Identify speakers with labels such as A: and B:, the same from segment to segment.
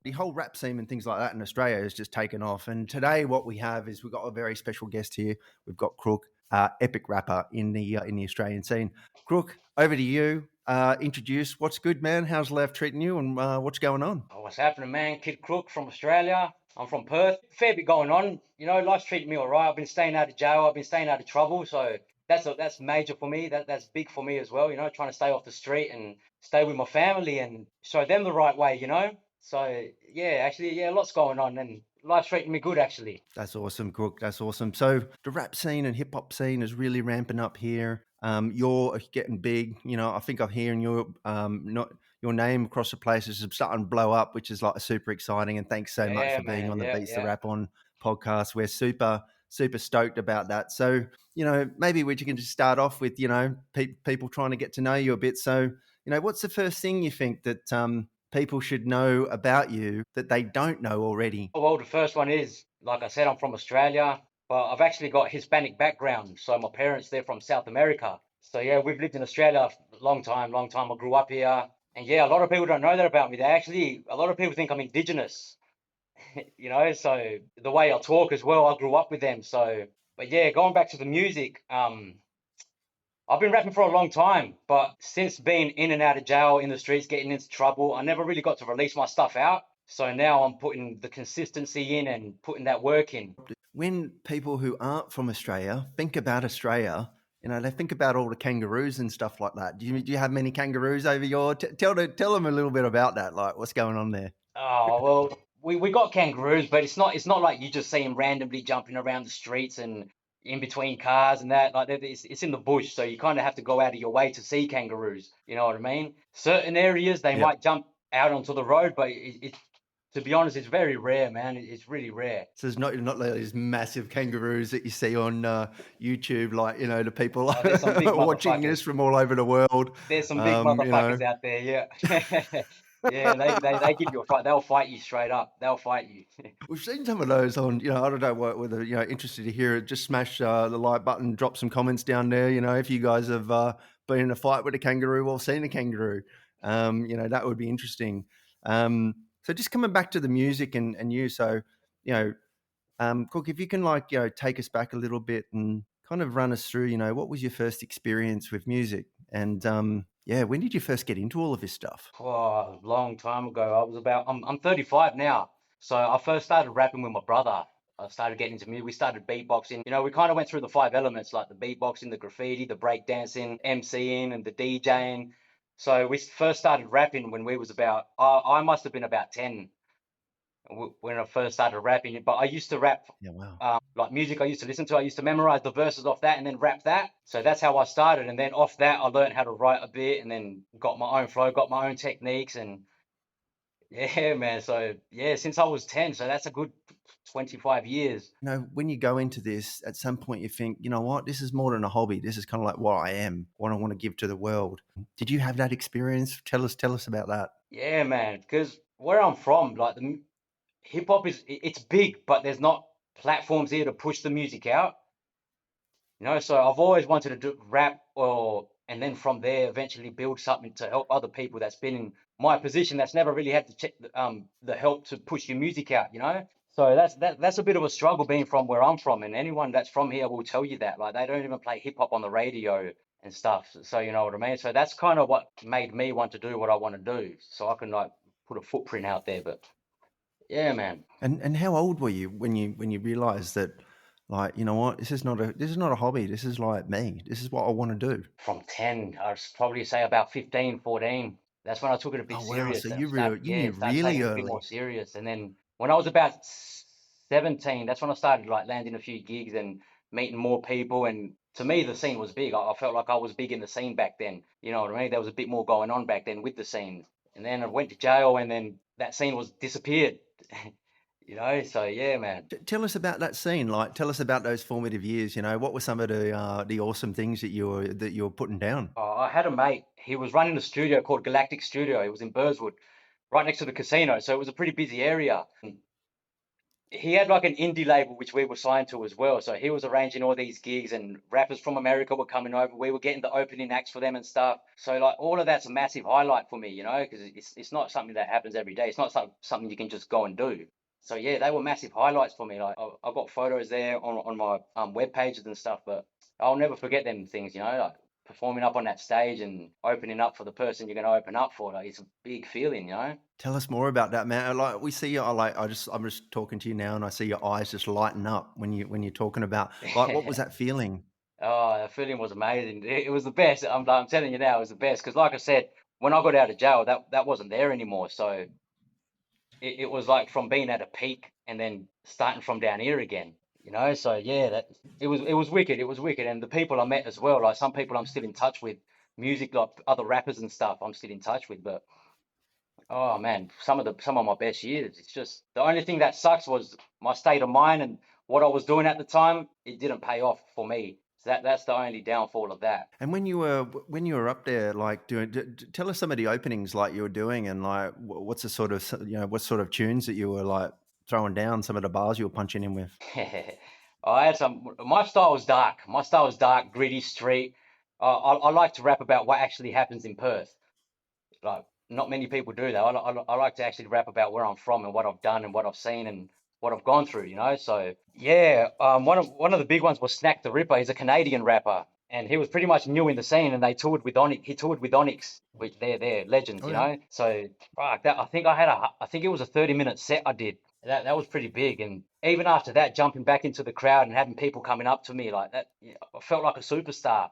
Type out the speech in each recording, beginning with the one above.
A: the whole rap scene and things like that in Australia has just taken off. And today, what we have is we've got a very special guest here. We've got Crook, epic rapper in the Australian scene. Crook, over to you. Introduce what's good, man. How's life treating you, and what's going on?
B: Oh, what's happening, man? KiD CROOK from Australia. I'm from Perth. Fair bit going on. Life's treating me all right. I've been staying out of jail. I've been staying out of trouble. So that's major for me. That's big for me as well. Trying to stay off the street and stay with my family and show them the right way. So yeah, actually, yeah, lots going on and life's treating me good actually.
A: That's awesome, Crook. That's awesome. So the rap scene and hip hop scene is really ramping up here. You're getting big. I think I'm hearing your not your name across the place is starting to blow up, which is like super exciting. And thanks so much
B: Yeah,
A: for being
B: man.
A: on the
B: Yeah,
A: Beats the
B: yeah.
A: Rap On podcast. We're super stoked about that. So maybe we can just start off with people trying to get to know you a bit. So what's the first thing you think that people should know about you that they don't know already?
B: Well, the first one is, like I said, I'm from Australia, but I've actually got Hispanic background. So my parents, they're from South America. So yeah, we've lived in Australia a long time, long time. I grew up here. And yeah, a lot of people don't know that about me. A lot of people think I'm indigenous, so the way I talk as well, I grew up with them. So, but yeah, going back to the music, I've been rapping for a long time, but since being in and out of jail, in the streets, getting into trouble, I never really got to release my stuff out. So now I'm putting the consistency in and putting that work in.
A: When people who aren't from Australia think about Australia, they think about all the kangaroos and stuff like that. Do you have many kangaroos over your? Tell them a little bit about that. Like, what's going on there?
B: Oh, well, we got kangaroos, but it's not like you just see them randomly jumping around the streets and in between cars and that. Like it's in the bush, so you kind of have to go out of your way to see kangaroos. You know what I mean? Certain areas they
A: Yep.
B: might jump out onto the road, but to be honest, it's very rare, man. It's really rare.
A: So it's not like these massive kangaroos that you see on YouTube, like the people
B: Oh, there's some big
A: watching
B: motherfuckers.
A: this from all over the world.
B: There's some big
A: Um, you know,
B: motherfuckers out there, yeah. Yeah, they give you a fight. They'll fight you straight up. They'll fight you.
A: We've seen some of those on, I don't know whether, interested to hear it. Just smash the like button, drop some comments down there. If you guys have been in a fight with a kangaroo or seen a kangaroo, that would be interesting. So just coming back to the music and you, so, Cook, if you can take us back a little bit and kind of run us through, what was your first experience with music? And when did you first get into all of this stuff?
B: Oh, a long time ago. I'm 35 now. So I first started rapping with my brother. I started getting into music. We started beatboxing. We kind of went through the five elements like the beatboxing, the graffiti, the breakdancing, MCing, and the DJing. So we first started rapping when we was I must have been about 10 when I first started rapping. But I used to rap
A: Yeah, wow.
B: like music I used to listen to. I used to memorize the verses off that and then rap that. So that's how I started. And then off that, I learned how to write a bit and then got my own flow, got my own techniques. And yeah, man. So yeah, since I was 10, so that's a good 25 years.
A: When you go into this, at some point you think, you know what, this is more than a hobby. This is kind of like what I am, what I want to give to the world. Did you have that experience? Tell us about that.
B: Yeah, man. Because where I'm from, like the hip hop it's big, but there's not platforms here to push the music out. So I've always wanted to do rap and then from there eventually build something to help other people that's been in my position that's never really had to check the help to push your music out. So that's a bit of a struggle being from where I'm from, and anyone that's from here will tell you that. Like they don't even play hip hop on the radio and stuff. So you know what I mean? So that's kind of what made me want to do what I want to do. So I can like put a footprint out there. But yeah, man.
A: And how old were you when you realized that, like, you know what, this is not a hobby. This is like me. This is what I want to do.
B: From 10, I'd probably say about 15, 14. That's when I took it a bit
A: Oh wow!
B: serious
A: So
B: and
A: you knew
B: started
A: really
B: taking it a bit
A: early.
B: more serious. And then when I was about 17, that's when I started like landing a few gigs and meeting more people. And to me, the scene was big. I felt like I was big in the scene back then. You know what I mean? There was a bit more going on back then with the scene. And then I went to jail, and then that scene was disappeared. So yeah, man.
A: Tell us about that scene. Like, tell us about those formative years. What were some of the awesome things that you were putting down?
B: I had a mate. He was running a studio called Galactic Studio. It was in Burswood, right next to the casino. So it was a pretty busy area. he had like an indie label which we were signed to as well. So he was arranging all these gigs, and rappers from America were coming over. We were getting the opening acts for them and stuff. So like all of that's a massive highlight for me, you know, because it's not something that happens every day. It's not something you can just go and do. So yeah, they were massive highlights for me. Like I've got photos there on my web pages and stuff, but I'll never forget them things, you know, like performing up on that stage and opening up for the person you're going to open up for. Like it's a big feeling, you know.
A: Tell us more about that, man. Like we see you, I'm just talking to you now, and I see your eyes just lighten up when you're talking about, like, what was that feeling?
B: Oh, the feeling was amazing. It was the best. I'm telling you now, it was the best. Because like I said, when I got out of jail, that wasn't there anymore. So it was like from being at a peak and then starting from down here again. You know. So yeah, that it was wicked. It was wicked. And the people I met as well, like some people I'm still in touch with, music like other rappers and stuff, I'm still in touch with. But oh man, some of my best years. It's just the only thing that sucks was my state of mind and what I was doing at the time. It didn't pay off for me. So that's the only downfall of that.
A: And when you were up there, like tell us some of the openings like you were doing, and like what's the sort of what sort of tunes that you were like throwing down, some of the bars you were punching in with.
B: I had some. My style was dark. My style was dark, gritty, street. I like to rap about what actually happens in Perth. Like not many people do that. I like to actually rap about where I'm from and what I've done and what I've seen and what I've gone through, you know. So yeah, one of the big ones was Snack the Ripper. He's a Canadian rapper, and he was pretty much new in the scene. And they toured with Onyx. He toured with Onyx, which they're legends,
A: Oh
B: you
A: yeah.
B: know. So fuck that. I think it was a 30-minute set I did. That was pretty big. And even after that, jumping back into the crowd and having people coming up to me like that, I felt like a superstar.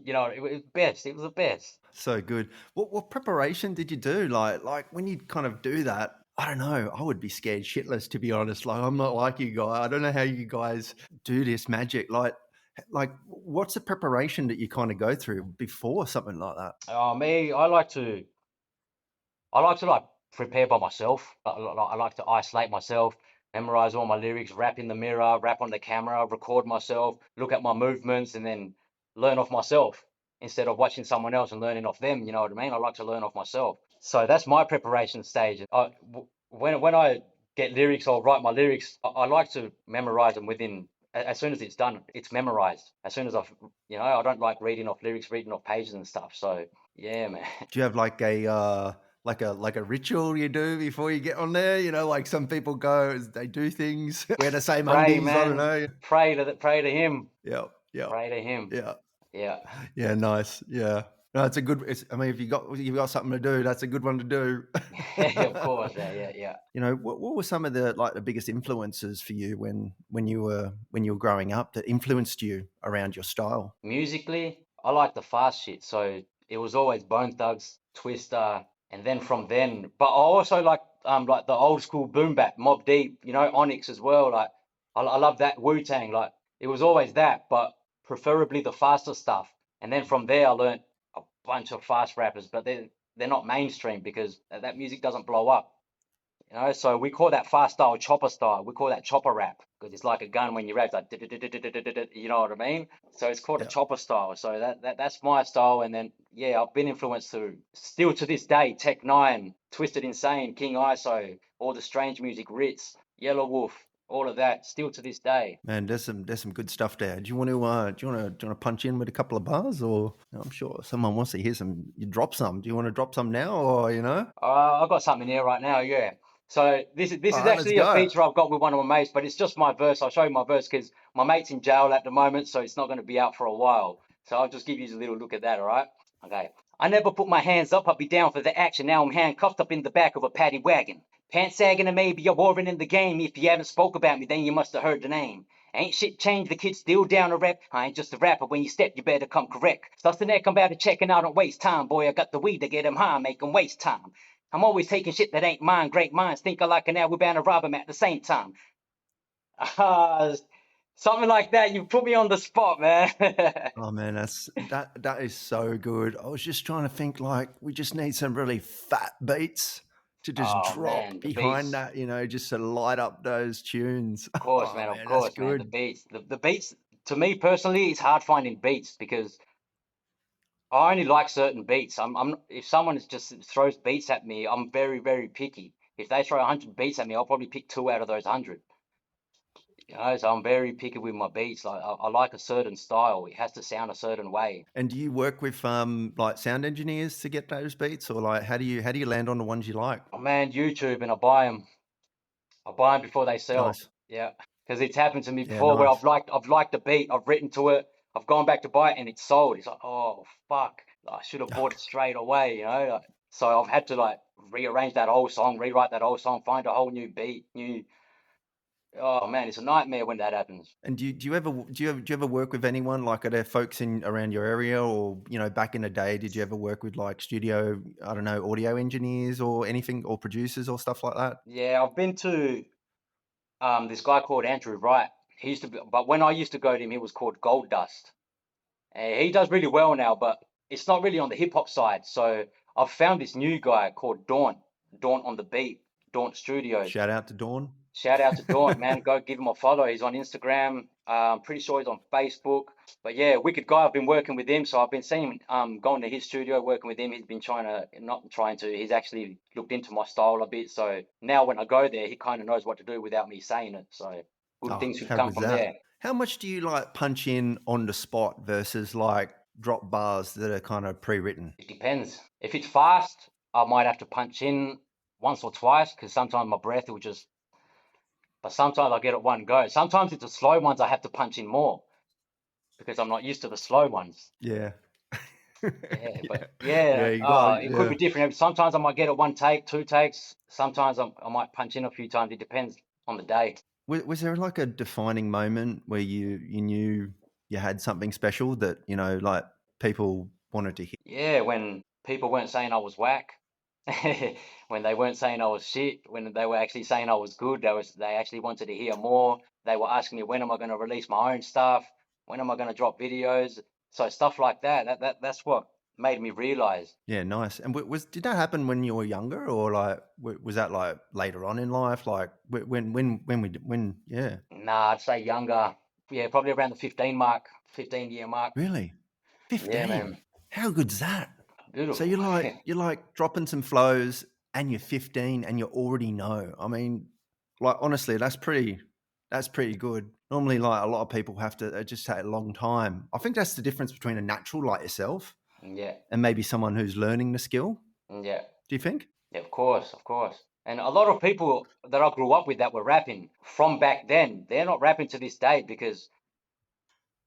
B: You know, it was best. It was the best.
A: So good. What preparation did you do? Like when you kind of do that, I don't know. I would be scared shitless, to be honest. Like I'm not like you guys. I don't know how you guys do this magic. Like what's the preparation that you kind of go through before something like that?
B: Me, I like to like prepare by myself. I like to isolate myself, memorize all my lyrics, rap in the mirror, rap on the camera, record myself, look at my movements, and then learn off myself instead of watching someone else and learning off them. You know what I mean? I like to learn off myself. So that's my preparation stage. When I get lyrics or write my lyrics, I like to memorize them within. As soon as it's done, it's memorized. As soon as I don't like reading off lyrics, reading off pages and stuff. So yeah, man.
A: Do you have like a ritual you do before you get on there? Like some people go, they do things, wear the same
B: Pray,
A: undies. I don't
B: man.
A: know.
B: Pray to him.
A: Yeah, yeah,
B: Pray to him.
A: yeah,
B: Yeah.
A: yeah. Nice. Yeah. No, it's a good. I mean, if you've got something to do, that's a good one to do.
B: Of course. Yeah, yeah, yeah.
A: What were some of the biggest influences for you when you were growing up that influenced you around your style?
B: Musically, I like the fast shit. So it was always Bone Thugs, Twister, and then from then. But I also like the old school boom bap, Mob Deep, Onyx as well. Like I love that Wu-Tang. Like it was always that, but preferably the faster stuff. And then from there, I learned a bunch of fast rappers, but they're not mainstream because that music doesn't blow up. So we call that fast style chopper style. We call that chopper rap because it's like a gun when you rap, like you know what I mean? So it's called a
A: Yeah.
B: chopper style. So that's my style. And then yeah, I've been influenced through still to this day, Tech Nine, Twisted Insane, King ISO, all the strange music, Ritz, Yellow Wolf, all of that, still to this day.
A: Man, there's some good stuff there. Do you want to punch in with a couple of bars, or I'm sure someone wants to hear some. You drop some. Do you want to drop some now, or?
B: I've got something here right now, yeah. So this
A: All
B: is
A: right, let's
B: actually a
A: go.
B: feature I've got with one of my mates, but it's just my verse. I'll show you my verse because my mate's in jail at the moment, so it's not going to be out for a while. So I'll just give you a little look at that, all right? Okay. I never put my hands up, I'll be down for the action. Now I'm handcuffed up in the back of a paddy wagon. Pants sagging and maybe a warring in the game. If you haven't spoke about me, then you must have heard the name. Ain't shit changed, the kid's still down to rap. I ain't just a rapper, when you step, you better come correct. Stuff the neck, I'm about to check and I don't waste time. Boy, I got the weed to get him high, make him waste time. I'm always taking shit that ain't mine. Great minds think alike and now we're bound to rob him at the same time. Ah, something like that. You put me on the spot, man.
A: Oh man, that is so good. I was just trying to think, like, we just need some really fat beats to just
B: Oh
A: drop
B: man, the
A: behind
B: beats.
A: that, just to light up those tunes.
B: Of course,
A: Oh
B: man. Of
A: man, that's
B: course, man. The
A: good.
B: beats. The beats. To me personally, it's hard finding beats because I only like certain beats. I'm if someone just throws beats at me, I'm very, very picky. If they throw 100 beats at me, I'll probably pick two out of those 100. You know, so I'm very picky with my beats. Like I like a certain style. It has to sound a certain way.
A: And do you work with like sound engineers to get those beats, or like how do you land on the ones you like?
B: Oh man, YouTube, and I buy them. I buy them before they sell.
A: Nice.
B: Yeah, because it's happened to me
A: Yeah,
B: before where
A: nice.
B: I've liked the beat, I've written to it, I've gone back to buy it, and it's sold. It's like, oh fuck, I should have bought it straight away, you know. So I've had to like rearrange that whole song, rewrite that whole song, find a whole new beat, new. Oh man, it's a nightmare when that happens.
A: And do you ever work with anyone like, are there folks in around your area, or back in the day, did you ever work with like studio, I don't know, audio engineers or anything, or producers or stuff like that?
B: Yeah, I've been to this guy called Andrew Wright. He used to be, but when I used to go to him, he was called Gold Dust. He does really well now, but it's not really on the hip hop side. So I've found this new guy called Daunt on the Beat, Daunt Studios.
A: Shout out to Dawn.
B: Shout out to Daunt, man. Go give him a follow. He's on Instagram. I'm pretty sure he's on Facebook. But yeah, wicked guy. I've been working with him, so I've been seeing going to his studio, working with him. He's been not trying to. He's actually looked into my style a bit. So now when I go there, he kind of knows what to do without me saying it. So good
A: Oh,
B: things should
A: how
B: come
A: good's
B: from
A: that?
B: there.
A: How much do you like punch in on the spot versus like drop bars that are kind of pre-written?
B: It depends. If it's fast, I might have to punch in once or twice because sometimes my breath will just. But sometimes I get it one go. Sometimes it's the slow ones I have to punch in more because I'm not used to the slow ones.
A: Yeah.
B: Yeah,
A: Yeah.
B: but yeah,
A: Yeah, you got
B: it could be
A: yeah.
B: different. Sometimes I might get it one take, two takes. Sometimes I might punch in a few times. It depends on the day.
A: Was there like a defining moment where you knew you had something special that, like people wanted to hear?
B: Yeah, when people weren't saying I was whack, when they weren't saying I was shit, when they were actually saying I was good, they actually wanted to hear more. They were asking me when am I going to release my own stuff? When am I going to drop videos? So stuff like that. That's what made me realize.
A: Yeah, nice. And did that happen when you were younger, or like was that like later on in life? Like yeah.
B: Nah, I'd say younger. Yeah, probably around the 15 mark, 15-year mark.
A: Really?
B: Yeah,
A: 15.
B: man.
A: How good's that? So
B: Beautiful.
A: you're like dropping some flows and you're 15 and you already know. I mean, like honestly, that's pretty good. Normally, like a lot of people have to just take a long time. I think that's the difference between a natural like yourself
B: Yeah,
A: and maybe someone who's learning the skill.
B: yeah,
A: Do you think?
B: yeah, of course, of course. And a lot of people that I grew up with that were rapping from back then, they're not rapping to this day because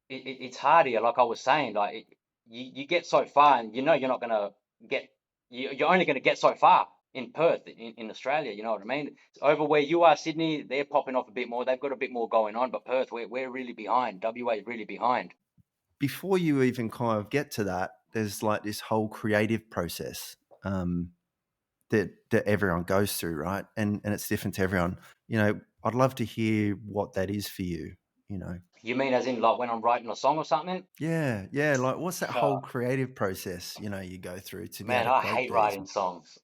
B: it's hard here. Like I was saying, like you get so far, and you know you're not gonna get. You're only gonna get so far in Perth, in Australia. You know what I mean? Over where you are, Sydney, they're popping off a bit more. They've got a bit more going on, but Perth, we're really behind. WA is really behind.
A: Before you even kind of get to that, there's like this whole creative process that everyone goes through, right? And it's different to everyone. I'd love to hear what that is for you. You know,
B: You mean as in like when I'm writing a song or something?
A: yeah, yeah. Like, what's that whole creative process? You go through to be able
B: Man,
A: to
B: I
A: create
B: hate
A: these.
B: writing songs.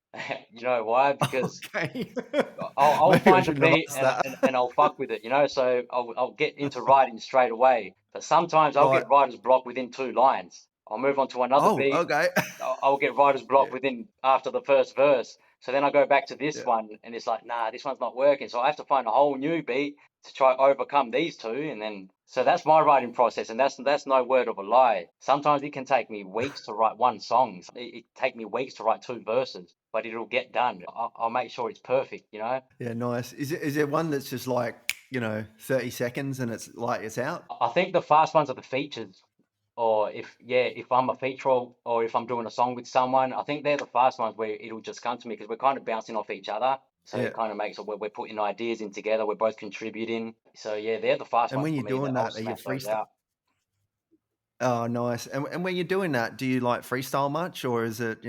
B: You know why? Because
A: Okay,
B: I'll
A: maybe I
B: find a
A: shouldn't have
B: beat
A: asked that.
B: and I'll fuck with it, you know. So I'll get into writing straight away. But sometimes I'll
A: Right.
B: get writer's block within two lines. I'll move on to another
A: Oh,
B: beat.
A: okay.
B: I'll get writer's block
A: Yeah,
B: within after the first verse. So then I go back to this
A: yeah.
B: one and it's like, nah, this one's not working. So I have to find a whole new beat to try overcome these two. And then so that's my writing process, and that's no word of a lie. Sometimes it can take me weeks to write one song. It take me weeks to write two verses, but it'll get done. I'll make sure it's perfect, you know.
A: Yeah, nice. Is there one that's just like 30 seconds and it's like it's out?
B: I think the fast ones are the features, or if I'm a feature or if I'm doing a song with someone, I think they're the fast ones where it'll just come to me because we're kind of bouncing off each other. So
A: Yeah.
B: it kind of makes it where we're putting ideas in together. We're both contributing. So yeah, they're the fast
A: And
B: ones
A: when
B: for
A: you're
B: me that
A: doing
B: I'll
A: that, are you
B: smash those
A: freestyle?
B: out.
A: Oh, nice. And when you're doing that, do you like freestyle much, or is it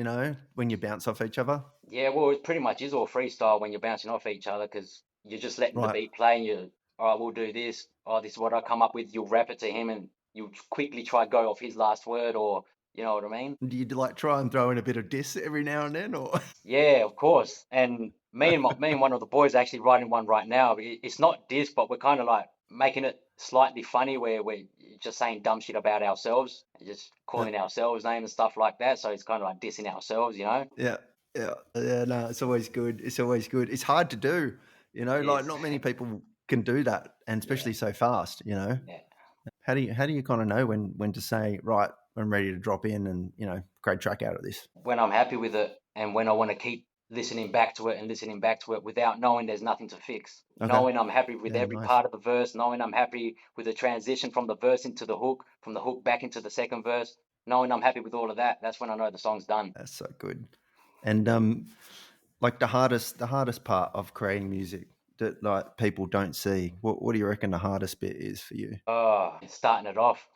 A: when you bounce off each other?
B: Yeah, well, it pretty much is all freestyle when you're bouncing off each other because you're just letting the
A: Right.
B: beat play and you, all right, we'll do this. Oh, this is what I come up with. You'll rap it to him and you quickly try to go off his last word, or you know what I mean?
A: Do you like try and throw in a bit of diss every now and then, or?
B: Yeah, of course. And me and one of the boys are actually writing one right now. It's not disc, but we're kind of like making it slightly funny where we're just saying dumb shit about ourselves, just
A: Yeah,
B: calling ourselves names and stuff like that. So it's kind of like dissing ourselves, you know?
A: yeah, yeah, yeah. No, it's always good. It's always good. It's hard to do.
B: It
A: Like
B: is.
A: not many people can do that, and especially so fast.
B: Yeah.
A: How do you kind of know when to say, right, I'm ready to drop in and great track out of this?
B: When I'm happy with it and when I want to keep listening back to it and listening back to it without knowing there's nothing to fix.
A: Okay.
B: Knowing I'm happy with
A: Yeah,
B: every
A: nice.
B: part of the verse, knowing I'm happy with the transition from the verse into the hook, from the hook back into the second verse, knowing I'm happy with all of that, that's when I know the song's done.
A: That's so good. And like the hardest part of creating music that like people don't see. What do you reckon the hardest bit is for you?
B: Oh, starting it off.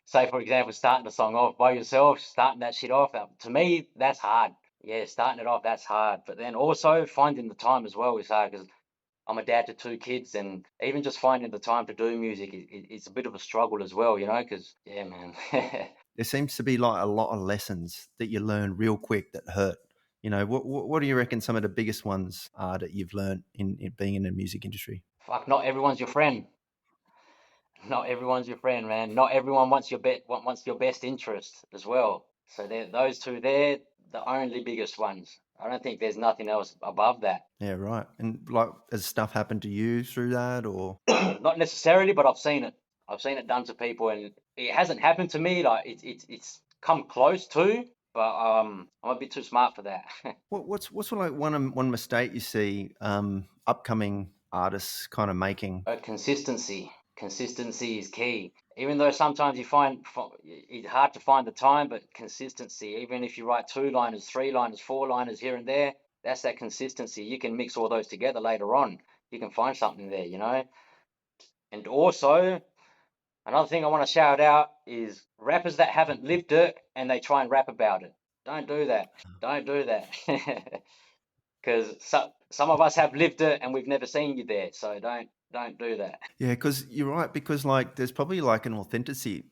B: Say, for example, starting the song off by yourself, starting that shit off. To me, that's hard. Yeah, starting it off, that's hard. But then also finding the time as well is hard because I'm a dad to two kids, and even just finding the time to do music it's a bit of a struggle as well, because, yeah, man.
A: There seems to be like a lot of lessons that you learn real quick that hurt. What do you reckon some of the biggest ones are that you've learned in being in the music industry?
B: Fuck, not everyone's your friend. Not everyone's your friend, man. Not everyone wants your best interest as well. So those two, they're the only biggest ones. I don't think there's nothing else above that.
A: Yeah, right. And like, has stuff happened to you through that, or?
B: Not necessarily, but I've seen it. I've seen it done to people, and it hasn't happened to me. Like it's come close to, but I'm a bit too smart for that.
A: What's like one mistake you see upcoming artists kind of making?
B: Consistency. Consistency is key. Even though sometimes you find it's hard to find the time, but consistency. Even if you write two-liners, three-liners, four-liners here and there, that's that consistency. You can mix all those together later on. You can find something there. And also, another thing I want to shout out is rappers that haven't lived it and they try and rap about it. Don't do that. Don't do that. Because some of us have lived it and we've never seen you there. So don't do that.
A: Yeah, because you're right. Because like, there's probably like an authenticity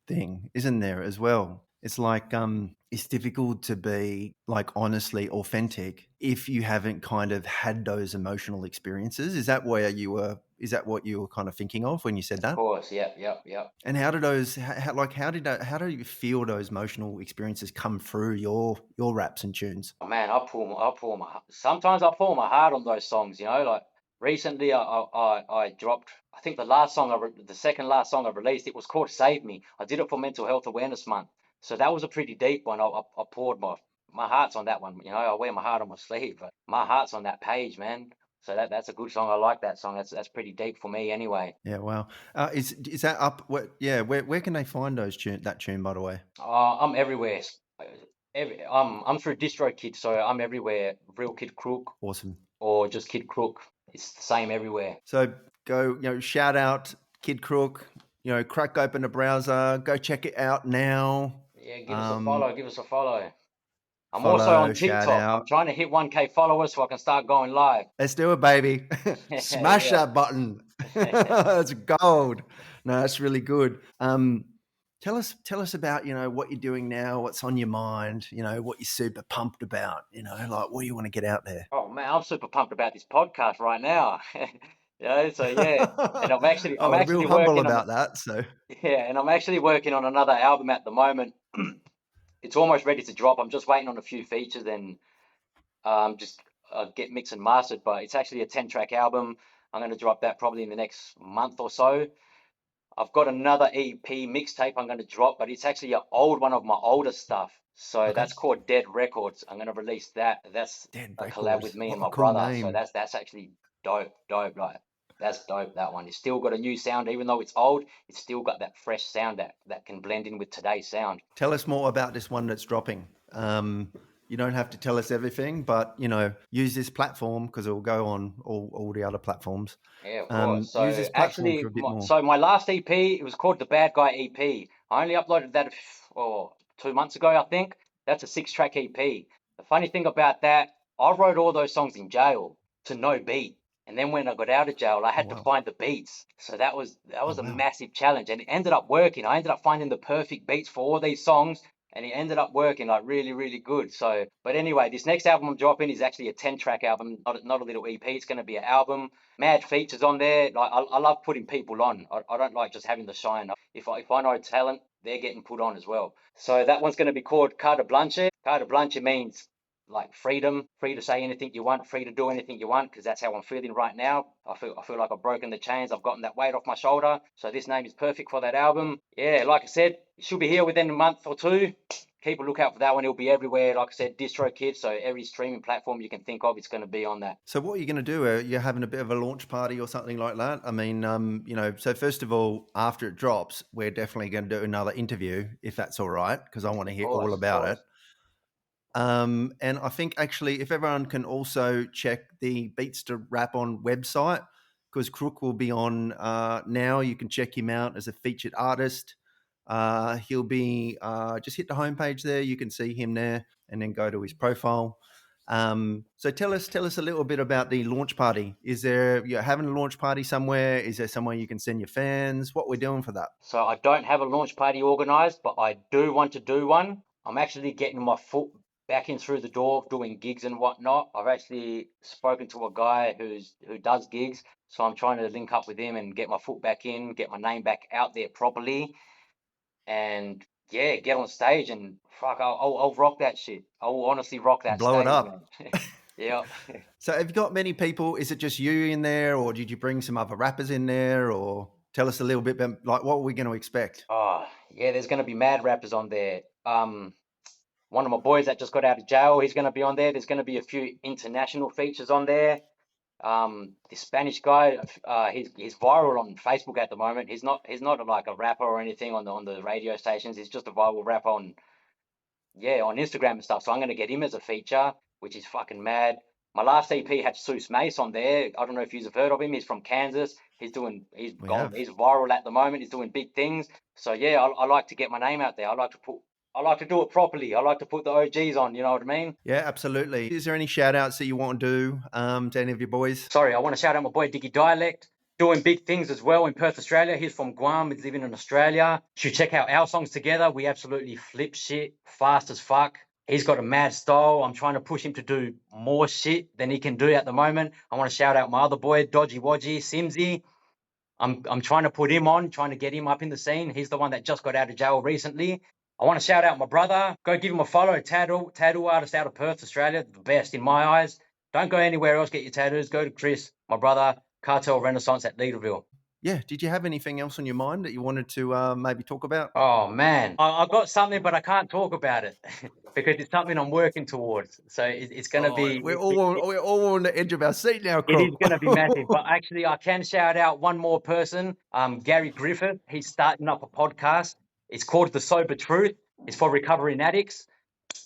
A: thing, isn't there as well? It's like it's difficult to be like honestly authentic if you haven't kind of had those emotional experiences. Is that where you were? Is that what you were kind of thinking of when you said
B: Of
A: that?
B: course, yep, yep, yep.
A: And how do those? How do you feel those emotional experiences come through your raps and tunes?
B: Oh, man, sometimes I pour my heart on those songs. Like recently, I dropped. I think the second last song I released, it was called "Save Me." I did it for Mental Health Awareness Month, so that was a pretty deep one. I poured my heart's on that one. I wear my heart on my sleeve, but my heart's on that page, man. So that's a good song. I like that song. That's pretty deep for me, anyway.
A: Yeah, wow. Is that up? Yeah, where can they find that tune? By the way,
B: I'm everywhere. I'm through DistroKid, so I'm everywhere. Real KiD CROOK
A: awesome.
B: or just KiD CROOK. It's the same everywhere.
A: So go, shout out KiD CROOK. Crack open the browser, go check it out now.
B: Yeah, give us a follow. Give us a follow. I'm also
A: Follow,
B: on
A: shout
B: TikTok. I'm
A: out.
B: trying to hit 1K followers so I can start going live.
A: Let's do it, baby. Smash
B: Yeah.
A: that button. That's gold. No, that's really good. Tell us about what you're doing now, what's on your mind, what you're super pumped about, like what do you want to get out there?
B: Oh man, I'm super pumped about this podcast right now. So yeah, and I'm
A: Oh, we're real
B: actually
A: humble
B: working on
A: about that. So
B: and I'm actually working on another album at the moment. It's almost ready to drop. I'm just waiting on a few features and just get mixed and mastered. But it's actually a 10-track album. I'm going to drop that probably in the next month or so. I've got another EP mixtape I'm going to drop, but it's actually an old one of my older stuff. So
A: okay,
B: that's called Dead Records. I'm going to release that. That's
A: Dead
B: a collab with
A: Records.
B: me and
A: What a
B: my
A: cool
B: brother. So
A: name.
B: that's actually dope, dope. Like that's dope. That one. It's still got a new sound, even though it's old. It's still got that fresh sound that can blend in with today's sound.
A: Tell us more about this one that's dropping. You don't have to tell us everything, but use this platform because it will go on all the other platforms.
B: Yeah, of course.
A: Use
B: So
A: this platform for
B: actually,
A: a bit more.
B: my last EP, it was called the Bad Guy EP. I only uploaded that 2 months ago, I think. That's a 6-track EP. The funny thing about that, I wrote all those songs in jail to no beat. And then when I got out of jail, I
A: Oh
B: had to
A: wow!
B: find the beats. So that was
A: Oh
B: a
A: wow!
B: massive challenge, and it ended up working. I ended up finding the perfect beats for all these songs, and it ended up working like really, really good. So, but anyway, this next album I'm dropping is actually a 10-track album, not a little EP. It's going to be an album, mad features on there. Like I love putting people on. I don't like just having the shine. If I know talent, they're getting put on as well. So that one's going to be called Carte Blanche. Carte Blanche means like freedom, free to say anything you want, free to do anything you want, because that's how I'm feeling right now. I feel like I've broken the chains. I've gotten that weight off my shoulder. So this name is perfect for that album. Yeah, like I said, it should be here within a month or two. Keep a lookout for that one. It'll be everywhere. Like I said, DistroKid. So every streaming platform you can think of, it's going to be on that.
A: So what are you going to do? Are you having a bit of a launch party or something like that? I mean, so first of all, after it drops, we're definitely going to do another interview if that's all right, because I want to hear all about it. And I think actually, if everyone can also check the BeatsToRapOn website, because Crook will be on now. You can check him out as a featured artist. He'll be just hit the homepage there. You can see him there, and then go to his profile. So tell us a little bit about the launch party. Is there, you're having a launch party somewhere? Is there somewhere you can send your fans? What we're doing for that?
B: So I don't have a launch party organized, but I do want to do one. I'm actually getting my foot back in through the door, doing gigs and whatnot. I've actually spoken to a guy who does gigs, so I'm trying to link up with him and get my foot back in, get my name back out there properly, and yeah, get on stage and fuck, I'll rock that shit. I will honestly rock that
A: Blow
B: stage,
A: it up.
B: man. Yeah.
A: So have you got many people? Is it just you in there, or did you bring some other rappers in there? Or tell us a little bit about, like, what are we going to expect?
B: Oh, yeah, there's going to be mad rappers on there. One of my boys that just got out of jail, he's going to be on there. There's going to be a few international features on there. The Spanish guy, he's viral on Facebook at the moment. He's not like a rapper or anything on the radio stations. He's just a viral rapper on Instagram and stuff. So I'm going to get him as a feature, which is fucking mad. My last EP had Seuss Mace on there. I don't know if you've heard of him. He's from Kansas. He's viral at the moment. He's doing big things. So yeah, I like to get my name out there. I like to do it properly. I like to put the OGs on, you know what I mean?
A: Yeah, absolutely. Is there any shout outs that you want to do to any of your boys?
B: Sorry, I want to shout out my boy Diggy Dialect, doing big things as well in Perth, Australia. He's from Guam. He's living in Australia. Should check out our songs together. We absolutely flip shit fast as fuck. He's got a mad style. I'm trying to push him to do more shit than he can do at the moment. I want to shout out my other boy, Dodgy Wodgy, Simsy. I'm trying to put him on, trying to get him up in the scene. He's the one that just got out of jail recently. I want to shout out my brother. Go give him a follow. Tattoo artist out of Perth, Australia. The best in my eyes. Don't go anywhere else, get your tattoos. Go to Chris, my brother, Cartel Renaissance at Leaderville.
A: Yeah. Did you have anything else on your mind that you wanted to maybe talk about?
B: Oh, man. I got something, but I can't talk about it because it's something I'm working towards. So it's going to be...
A: We're all on the edge of our seat now, Crook.
B: It is going to be massive. But actually, I can shout out one more person, Gary Griffith. He's starting up a podcast. It's called The Sober Truth. It's for recovering addicts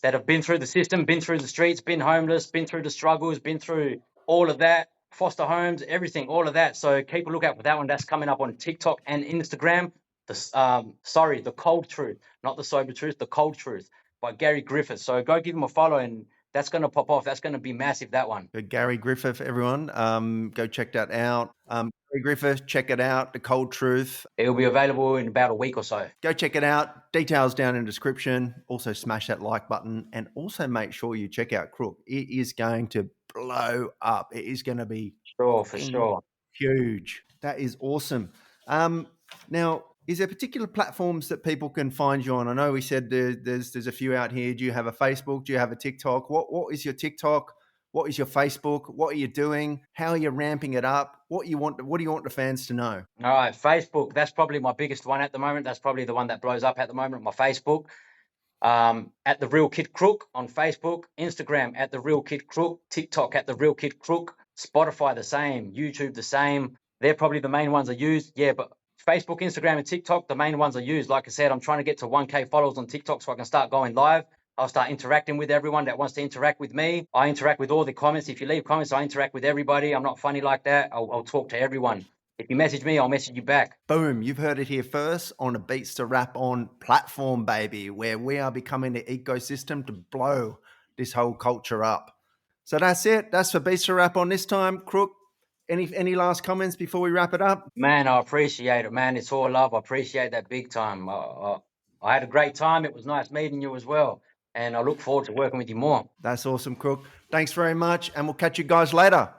B: that have been through the system, been through the streets, been homeless, been through the struggles, been through all of that, foster homes, everything, all of that. So keep a lookout for that one. That's coming up on TikTok and Instagram. The Cold Truth, not The Sober Truth, The Cold Truth by Gary Griffith. So go give him a follow, and that's going to pop off. That's going to be massive, that one.
A: Gary Griffith, everyone. Go check that out. Gary Griffith, check it out. The Cold Truth.
B: It'll be available in about a week or so.
A: Go check it out. Details down in the description. Also smash that like button, and also make sure you check out Crook. It is going to blow up. It is going to be
B: for sure
A: huge. That is awesome. Now, is there particular platforms that people can find you on? I know we said there's a few out here. Do you have a Facebook? Do you have a TikTok? What is your TikTok? What is your Facebook? What are you doing? How are you ramping it up? What do you want the fans to know?
B: All right, Facebook. That's probably my biggest one at the moment. That's probably the one that blows up at the moment, my Facebook. At The Real KiD CROOK on Facebook, Instagram at The Real KiD CROOK, TikTok at The Real KiD CROOK, Spotify the same, YouTube the same. They're probably the main ones I use. Yeah, but Facebook, Instagram, and TikTok, the main ones I use. Like I said, I'm trying to get to 1K followers on TikTok so I can start going live. I'll start interacting with everyone that wants to interact with me. I interact with all the comments. If you leave comments, I interact with everybody. I'm not funny like that. I'll talk to everyone. If you message me, I'll message you back.
A: Boom. You've heard it here first on the BeatsToRapOn platform, baby, where we are becoming the ecosystem to blow this whole culture up. So that's it. That's for BeatsToRapOn this time. Crook, any last comments before we wrap it up?
B: Man, I appreciate it, man. It's all love. I appreciate that big time. I had a great time. It was nice meeting you as well. And I look forward to working with you more.
A: That's awesome, Crook. Thanks very much. And we'll catch you guys later.